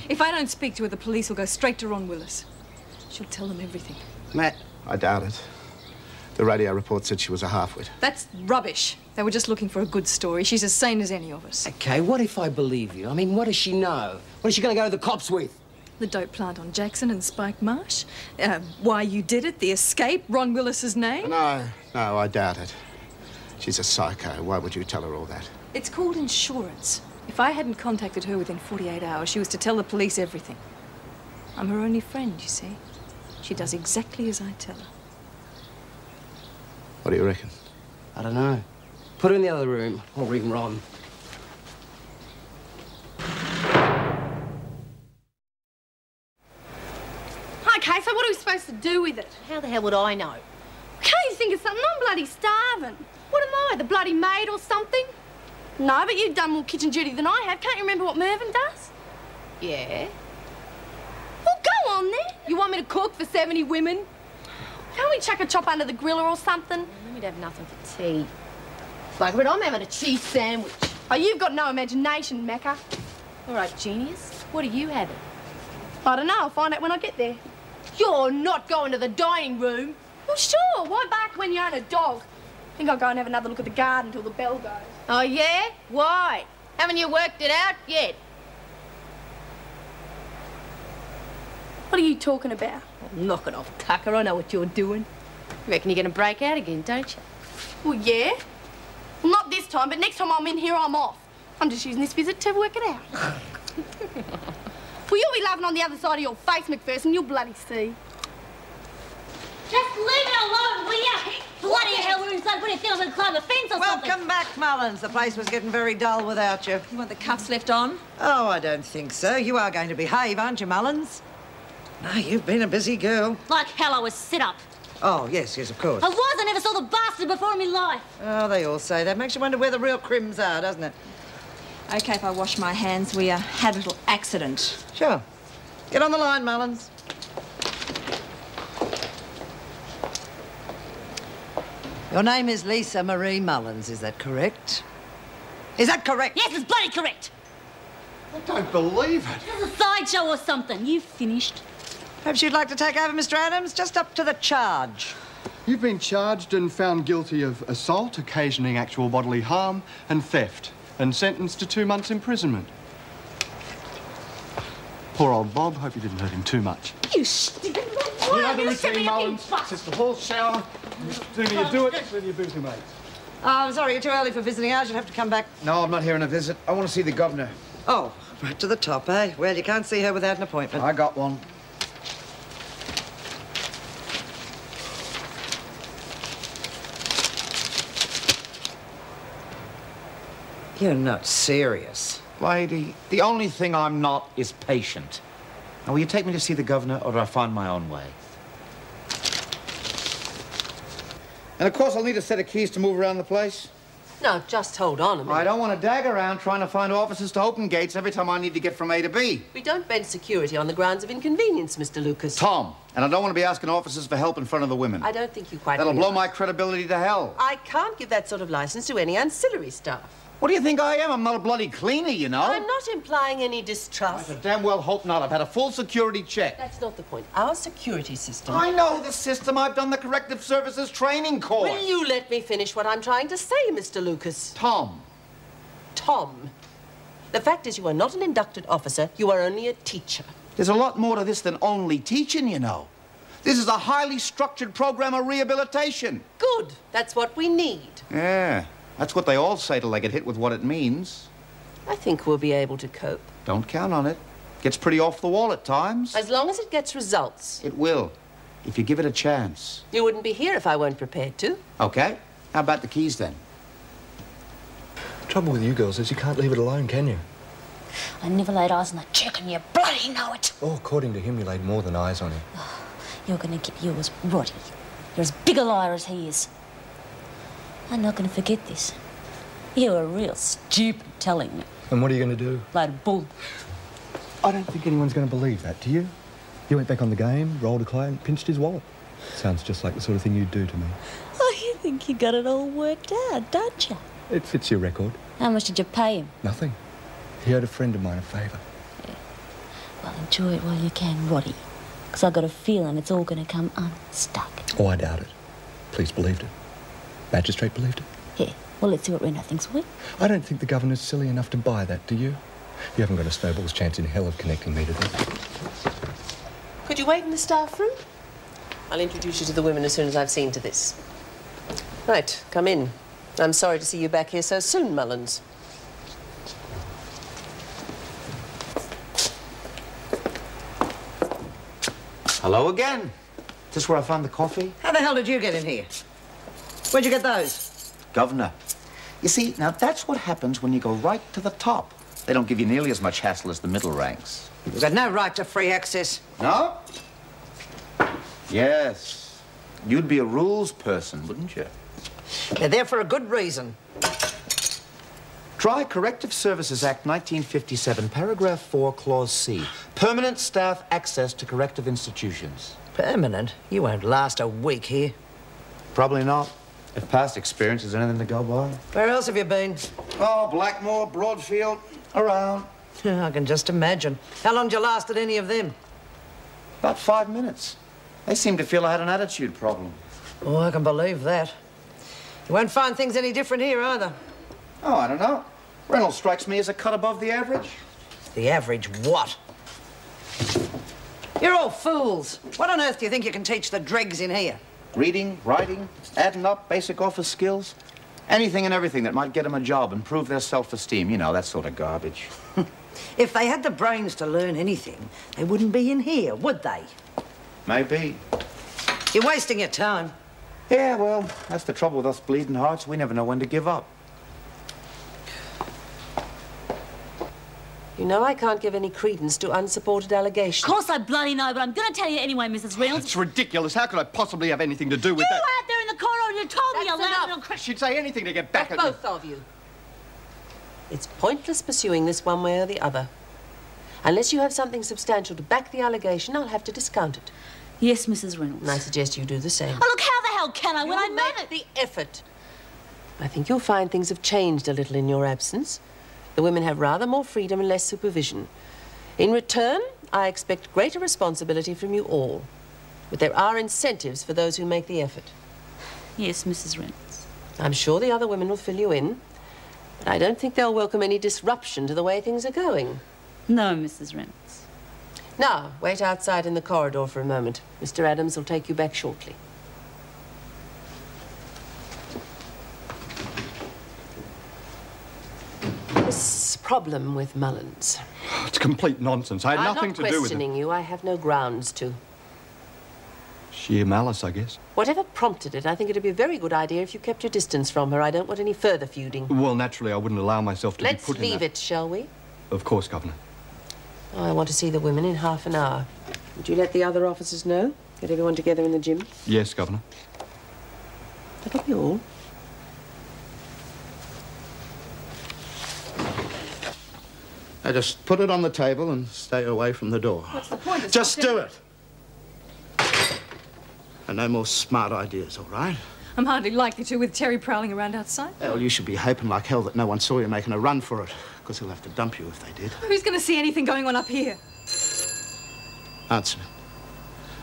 If I don't speak to her, the police will go straight to Ron Willis. She'll tell them everything. Matt, I doubt it. The radio report said she was a half-wit. That's rubbish. They were just looking for a good story. She's as sane as any of us. OK, what if I believe you? I mean, what does she know? What is she going to go to the cops with? The dope plant on Jackson and Spike Marsh. Why you did it, the escape, Ron Willis's name. No, I doubt it. She's a psycho. Why would you tell her all that? It's called insurance. If I hadn't contacted her within 48 hours, she was to tell the police everything. I'm her only friend, you see. She does exactly as I tell her. What do you reckon? I don't know. Put her in the other room. I'll ring Ron. Okay, so what are we supposed to do with it? How the hell would I know? Can't you think of something? I'm bloody starving. What am I, the bloody maid or something? No, but you've done more kitchen duty than I have. Can't you remember what Mervyn does? Yeah. Well, go on then. You want me to cook for 70 women? Can't we chuck a chop under the griller or something? We'd have nothing for tea. Bugger it, I'm having a cheese sandwich. Oh, you've got no imagination, Macca. All right, genius. What are you having? I don't know. I'll find out when I get there. You're not going to the dining room. Well, sure. Why bark when you own a dog? I think I'll go and have another look at the garden until the bell goes. Oh, yeah? Why? Haven't you worked it out yet? What are you talking about? Oh, knock it off, Tucker. I know what you're doing. You reckon you're going to break out again, don't you? Well, yeah. Well, not this time, but next time I'm in here, I'm off. I'm just using this visit to work it out. Well, you'll be laughing on the other side of your face, McPherson. You'll bloody see. Just leave it alone, will ya? Bloody hell, we're inside putting things on climb a fence or something. Welcome back, Mullins. The place was getting very dull without you. You want the cuffs left on? Oh, I don't think so. You are going to behave, aren't you, Mullins? No, you've been a busy girl. Like hell I was set up. Oh, yes, of course. I was. I never saw the bastard before in my life. Oh, they all say that. Makes you wonder where the real crims are, doesn't it? OK, if I wash my hands, we had a little accident. Sure. Get on the line, Mullins. Your name is Lisa Marie Mullins, is that correct? Is that correct? Yes, it's bloody correct. I don't believe it. It's a sideshow or something. You finished? Perhaps you'd like to take over, Mr. Adams? Just up to the charge. You've been charged and found guilty of assault, occasioning actual bodily harm, and theft, and sentenced to 2 months' imprisonment. Poor old Bob. Hope you didn't hurt him too much. You stupid little You know the You set routine, me up, you Mullins. bastard. It's the hall shower. The sooner you do it, the sooner your booty mates. Oh, I'm sorry, you're too early for visiting hours. You'll have to come back. No, I'm not here on a visit. I want to see the governor. Oh, right to the top, eh? Well, you can't see her without an appointment. I got one. You're not serious. Lady, the only thing I'm not is patient. Now, will you take me to see the governor, or do I find my own way? And of course, I'll need a set of keys to move around the place. No, just hold on a minute. I don't want to dag around trying to find officers to open gates every time I need to get from A to B. We don't bend security on the grounds of inconvenience, Mr. Lucas. Tom, and I don't want to be asking officers for help in front of the women. I don't think you quite That'll blow realise. my credibility to hell. I can't give that sort of license to any ancillary staff. What do you think I am? I'm not a bloody cleaner, you know. I'm not implying any distrust. I damn well hope not. I've had a full security check. That's not the point. Our security system... I know the system. I've done the corrective services training course. Will you let me finish what I'm trying to say, Mr. Lucas? Tom. Tom. The fact is you are not an inducted officer. You are only a teacher. There's a lot more to this than only teaching, you know. This is a highly structured program of rehabilitation. Good. That's what we need. Yeah. That's what they all say till they get hit with what it means. I think we'll be able to cope. Don't count on it. Gets pretty off the wall at times. As long as it gets results. It will, if you give it a chance. You wouldn't be here if I weren't prepared to. Okay. How about the keys, then? The trouble with you girls is you can't leave it alone, can you? I never laid eyes on that jerk, and you bloody know it. Oh, according to him, you laid more than eyes on him. You're going to get yours, Roddy. You're as big a liar as he is. I'm not going to forget this. You were real stupid telling me. And what are you going to do? Load of bull. I don't think anyone's going to believe that, do you? You went back on the game, rolled a client, pinched his wallet. Sounds just like the sort of thing you'd do to me. Oh, you think you got it all worked out, don't you? It fits your record. How much did you pay him? Nothing. He owed a friend of mine a favour. Yeah. enjoy it while you can, Roddy. Because I've got a feeling it's all going to come unstuck. Oh, I doubt it. Police believed it. Magistrate believed it. Yeah, well, let's see what Reno thinks, will we? I don't think the governor's silly enough to buy that, do you? You haven't got a snowball's chance in hell of connecting me to them. Could you wait in the staff room? I'll introduce you to the women as soon as I've seen to this. Right, come in. I'm sorry to see you back here so soon, Mullins. Hello again. Is this where I found the coffee? How the hell did you get in here? Where'd you get those? Governor. You see, now that's what happens when you go right to the top. They don't give you nearly as much hassle as the middle ranks. You've got no right to free access. No? Yes. You'd be a rules person, wouldn't you? They're there for a good reason. Try Corrective Services Act 1957, paragraph 4, clause C. Permanent staff access to corrective institutions. Permanent? You won't last a week here. Probably not. If past experience is anything to go by. Where else have you been? Oh, Blackmore, Broadfield, around. I can just imagine. How long did you last at any of them? About 5 minutes. They seemed to feel I had an attitude problem. Oh, I can believe that. You won't find things any different here either. Oh, I don't know. Reynolds strikes me as a cut above the average. The average what? You're all fools. What on earth do you think you can teach the dregs in here? Reading, writing, adding up, basic office skills. Anything and everything that might get them a job, improve their self-esteem. You know, that sort of garbage. If they had the brains to learn anything, they wouldn't be in here, would they? Maybe. You're wasting your time. Yeah, well, that's the trouble with us bleeding hearts. We never know when to give up. You know I can't give any credence to unsupported allegations. Of course I bloody know, but I'm going to tell you anyway, Mrs. Reynolds. It's ridiculous. How could I possibly have anything to do with You that? were out there in the corridor and you told me That's you allowed enough. little... She'd say anything to get back at me. Both of you. It's pointless pursuing this one way or the other. Unless you have something substantial to back the allegation, I'll have to discount it. Yes, Mrs. Reynolds. And I suggest you do the same. Oh, look, how the hell can I when I know make the effort. I think you'll find things have changed a little in your absence. The women have rather more freedom and less supervision. In return, I expect greater responsibility from you all. But there are incentives for those who make the effort. Yes, Mrs. Reynolds. I'm sure the other women will fill you in. But I don't think they'll welcome any disruption to the way things are going. No, Mrs. Reynolds. Now, wait outside in the corridor for a moment. Mr. Adams will take you back shortly. This problem with Mullins. It's complete nonsense. I had nothing to do with it. I'm not questioning you. I have no grounds to. Sheer malice, I guess. Whatever prompted it, I think it'd be a very good idea if you kept your distance from her. I don't want any further feuding. Well, naturally, I wouldn't allow myself to be put in that. Let's leave it, shall we? Of course, Governor. Oh, I want to see the women in half an hour. Would you let the other officers know? Get everyone together in the gym? Yes, Governor. That'll be all. Now just put it on the table and stay away from the door. What's the point? It's Just not do it. And no more smart ideas, all right? I'm hardly likely to with Terry prowling around outside. Well, you should be hoping like hell that no one saw you making a run for it, because he'll have to dump you if they did. Who's going to see anything going on up here? Answer me.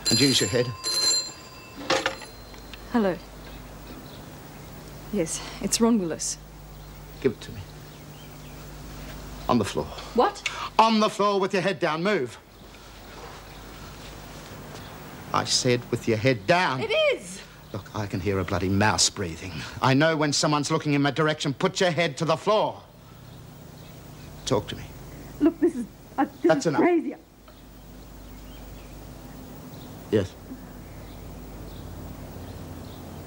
And use your head. Hello. Yes, it's Ron Willis. Give it to me. On the floor. What? On the floor with your head down. Move. I said with your head down. It is! Look, I can hear a bloody mouse breathing. I know when someone's looking in my direction. Put your head to the floor. Talk to me. Look, this is That's enough. crazy. Yes.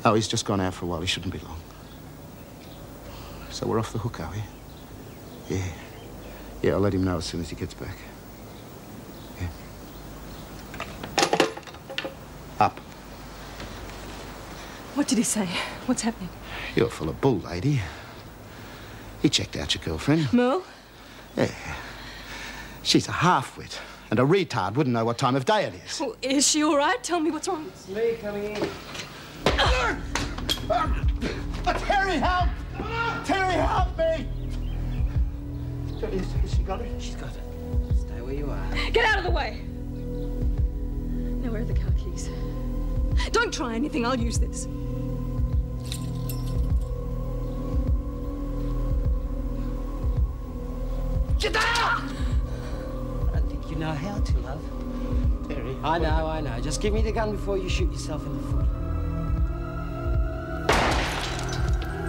Oh, he's just gone out for a while. He shouldn't be long. So we're off the hook, are we? Yeah. Yeah, I'll let him know as soon as he gets back. Yeah. Up. What did he say? What's happening? You're full of bull, lady. He checked out your girlfriend. Merle? Yeah. She's a half-wit, and a retard wouldn't know what time of day it is. Well, is she all right? Tell me what's wrong. It's me coming in. Terry, help! Terry, help me! Has she got it? She's got it. Stay where you are. Get out of the way! Now, where are the car keys? Don't try anything, I'll use this. I don't think you know how to, love. Terry. I know. Just give me the gun before you shoot yourself in the foot.